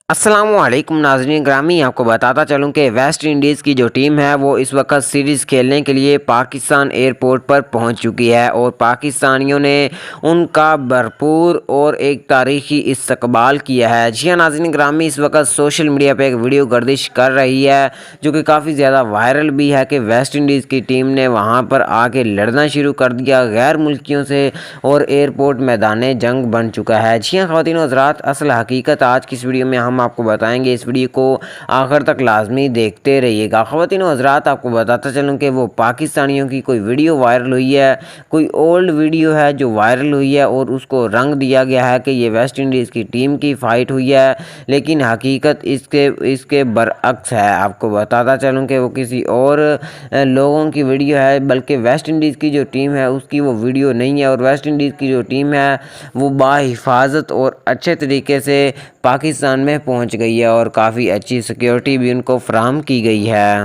السلام علیکم ناظرین گرامی، آپ کو بتاتا چلوں کہ ویسٹ انڈیز کی جو ٹیم ہے وہ اس وقت سیریز کھیلنے کے لیے پاکستان ایئرپورٹ پر پہنچ چکی ہے اور پاکستانیوں نے ان کا بھرپور اور ایک تاریخی استقبال کیا ہے۔ جی ہاں ناظرین گرامی، اس وقت سوشل میڈیا پہ ایک ویڈیو گردش کر رہی ہے جو کہ کافی زیادہ وائرل بھی ہے کہ ویسٹ انڈیز کی ٹیم نے وہاں پر آ کے لڑنا شروع کر دیا غیر ملکیوں سے اور ایئرپورٹ میدان جنگ بن چکا ہے۔ جی ہاں خواتین و حضرات، اصل حقیقت آج کی اس ویڈیو میں ہم آپ کو بتائیں گے، اس ویڈیو کو آخر تک لازمی دیکھتے رہیے گا۔ خواتین و حضرات، آپ کو بتاتا چلوں کہ وہ پاکستانیوں کی کوئی ویڈیو وائرل ہوئی ہے، کوئی اولڈ ویڈیو ہے جو وائرل ہوئی ہے اور اس کو رنگ دیا گیا ہے کہ یہ ویسٹ انڈیز کی ٹیم کی فائٹ ہوئی ہے، لیکن حقیقت اس کے برعکس ہے۔ آپ کو بتاتا چلوں کہ وہ کسی اور لوگوں کی ویڈیو ہے، بلکہ ویسٹ انڈیز کی جو ٹیم ہے اس کی وہ ویڈیو نہیں ہے، اور ویسٹ انڈیز کی جو ٹیم ہے وہ باحفاظت اور اچھے طریقے سے پاکستان میں پہنچ گئی ہے اور کافی اچھی سیکیورٹی بھی ان کو فراہم کی گئی ہے۔